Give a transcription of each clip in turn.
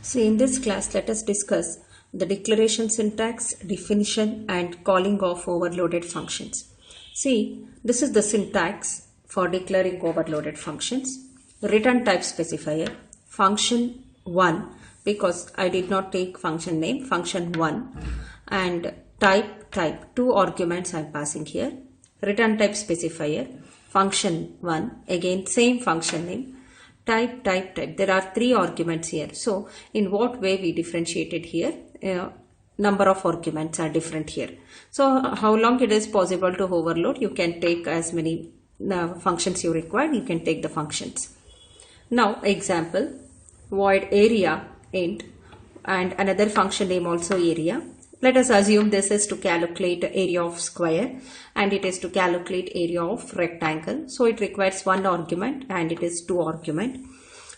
So in this class, let us discuss the declaration syntax, definition and calling of overloaded functions. See, this is the syntax for declaring overloaded functions. Return type specifier, function 1, because I did not take function name, function 1, and type, two arguments I am passing here. Return type specifier, function 1, again same function name. Type. There are three arguments here. So in what way we differentiated here? Number of arguments are different here. So how long it is possible to overload? You can take as many functions you require. You can take the functions. Now example, void area int and another function name also area. Let us assume this is to calculate area of square and it is to calculate area of rectangle. So it requires one argument and it is two argument.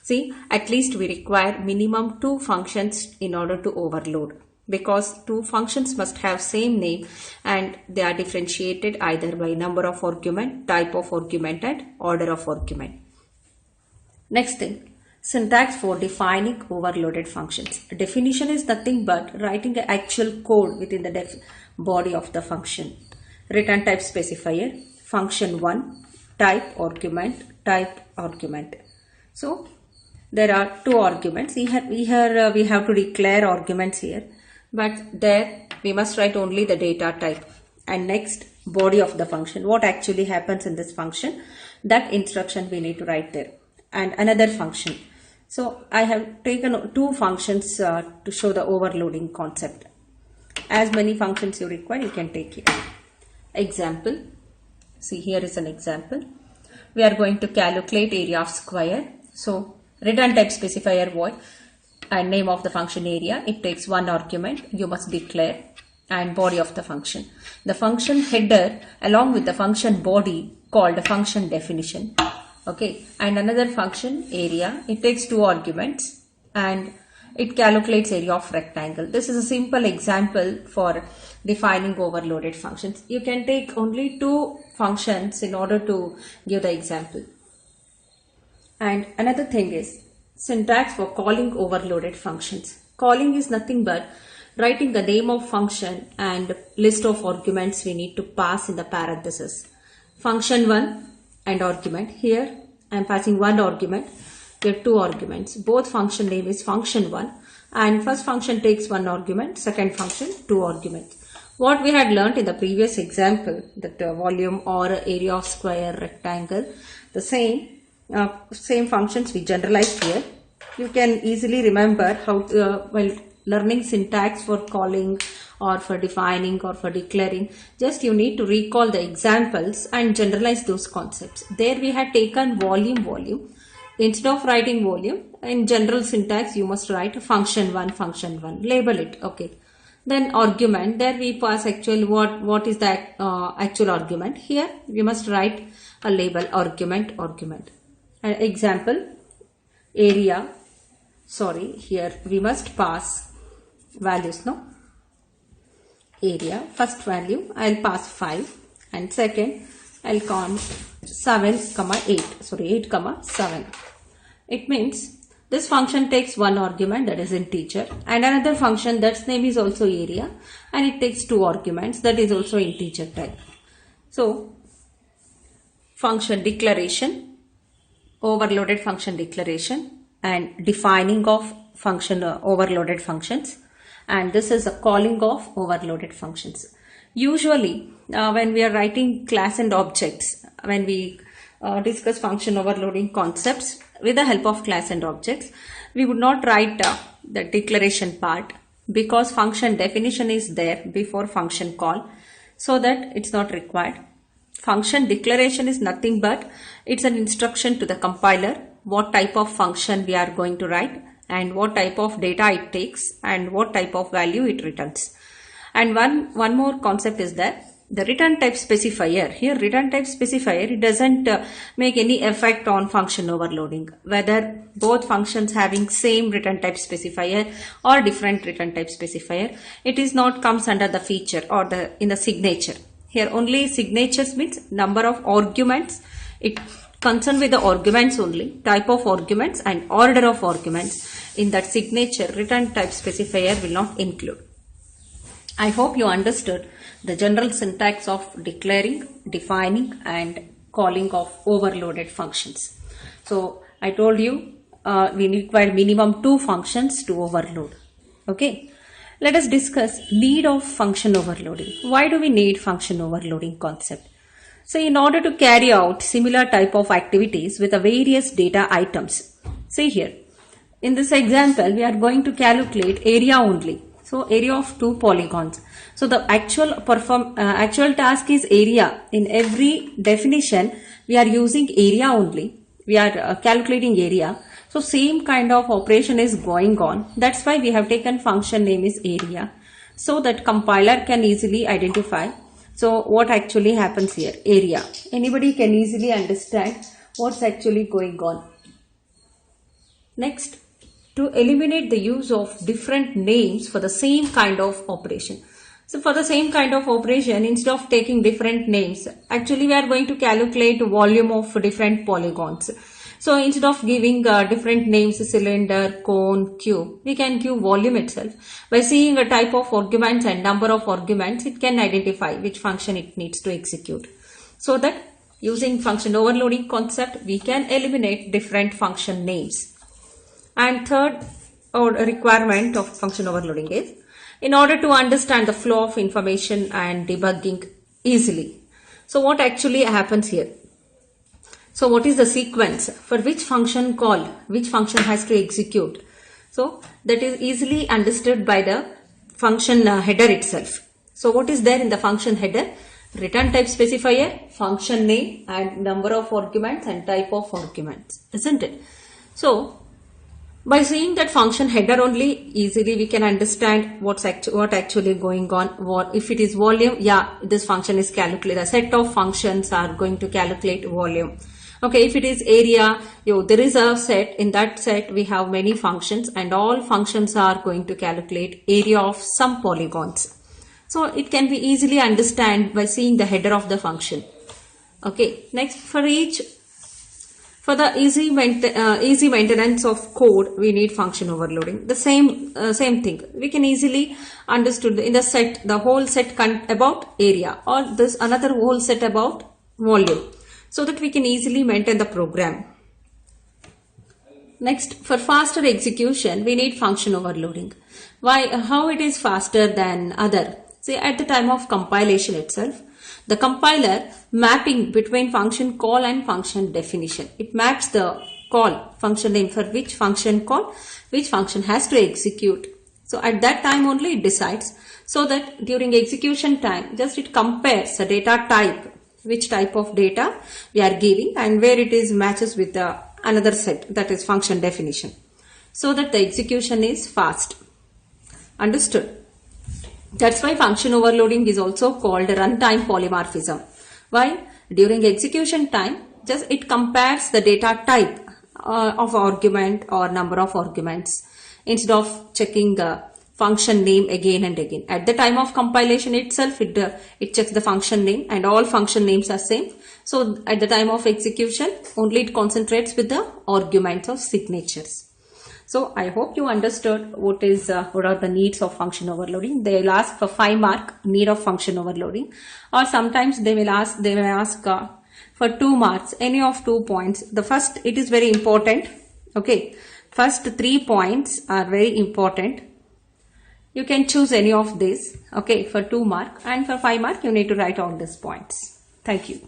See, at least we require minimum two functions in order to overload, because two functions must have same name and they are differentiated either by number of argument, type of argument and order of argument. Next thing. Syntax for defining overloaded functions. Definition is nothing but writing an actual code within the body of the function. Return type specifier, function 1, type argument. So there are two arguments. We have to declare arguments here, but there we must write only the data type. And next, body of the function. What actually happens in this function? That instruction we need to write there. And another function. So I have taken two functions to show the overloading concept. As many functions you require, you can take here. Example. See, here is an example. We are going to calculate area of square. So return type specifier void and name of the function area. It takes one argument. You must declare, and body of the function. The function header along with the function body called function definition. Okay, and another function area, it takes two arguments and it calculates area of rectangle. This is a simple example for defining overloaded functions. You can take only two functions in order to give the example. And another thing is syntax for calling overloaded functions. Calling is nothing but writing the name of function and list of arguments we need to pass in the parenthesis. Function 1 and argument. Here I am passing one argument. There are two arguments. Both function name is function 1 and first function takes one argument, second function two arguments. What we had learnt in the previous example, that volume or area of square, rectangle, the same functions we generalized here. You can easily remember how while learning syntax for calling or for defining or for declaring, just you need to recall the examples and generalize those concepts. There we had taken volume. Instead of writing volume, in general syntax you must write function 1, label it. Okay. Then argument, there we pass actually what is the actual argument. Here we must write a label argument. Example, area, here we must pass values, no? Area, first value I'll pass 5 and second I'll count 7, 8, 7. It means this function takes one argument, that is integer, and another function that's name is also area and it takes two arguments, that is also integer type. So function declaration, overloaded function declaration and defining of function overloaded functions. And this is a calling of overloaded functions. Usually when we are writing class and objects, when we discuss function overloading concepts with the help of class and objects, we would not write the declaration part, because function definition is there before function call, so that it's not required. Function declaration is nothing but it's an instruction to the compiler what type of function we are going to write and what type of data it takes and what type of value it returns. And one more concept is that the return type specifier. Here return type specifier, it doesn't make any effect on function overloading, whether both functions having same return type specifier or different return type specifier. It is not comes under the feature or in the signature. Here only signatures means number of arguments it concerned with the arguments only, type of arguments and order of arguments. In that signature, return type specifier will not include. I hope you understood the general syntax of declaring, defining and calling of overloaded functions. So I told you we require minimum 2 functions to overload. Okay. Let us discuss need of function overloading. Why do we need function overloading concept? So in order to carry out similar type of activities with the various data items. See here. In this example, we are going to calculate area only. So area of 2 polygons. So the actual task is area. In every definition, we are using area only. We are calculating area. So same kind of operation is going on. That's why we have taken function name is area. So that compiler can easily identify. So what actually happens here? Area. Anybody can easily understand what's actually going on. Next, to eliminate the use of different names for the same kind of operation. So for the same kind of operation, instead of taking different names, actually we are going to calculate volume of different polygons. So instead of giving different names, cylinder, cone, cube, we can give volume itself. By seeing a type of arguments and number of arguments, it can identify which function it needs to execute. So that using function overloading concept, we can eliminate different function names. And third requirement of function overloading is, in order to understand the flow of information and debugging easily. So what actually happens here? So what is the sequence for which function call, which function has to execute? So that is easily understood by the function header itself. So what is there in the function header? Return type specifier, function name and number of arguments and type of arguments, isn't it? So by seeing that function header only, easily we can understand what actually going on. If it is volume, yeah, this function is calculated. A set of functions are going to calculate volume. Okay, if it is area, there is a set. In that set, we have many functions and all functions are going to calculate area of some polygons. So it can be easily understand by seeing the header of the function. Okay, next for the easy maintenance of code, we need function overloading. The same thing. We can easily understood in the set, the whole set about area or this another whole set about volume, so that we can easily maintain the program. Next, for faster execution, we need function overloading. Why? How it is faster than other? See, at the time of compilation itself, the compiler mapping between function call and function definition. It maps the call function name for which function call, which function has to execute. So at that time only it decides. So that during execution time, just it compares the data type, which type of data we are giving and where it is matches with the another set, that is function definition. So that the execution is fast. Understood? That's why function overloading is also called runtime polymorphism. Why? During execution time, just it compares the data type of argument or number of arguments instead of checking the function name again and again. At the time of compilation itself, it checks the function name and all function names are same. So at the time of execution, only it concentrates with the arguments of signatures. So I hope you understood what are the needs of function overloading. They will ask for 5 mark need of function overloading, or sometimes they may ask for 2 marks, any of 2 points. The first, it is very important. Okay, first 3 points are very important. You can choose any of these. Okay, for 2 mark, and for 5 mark you need to write all these points. Thank you.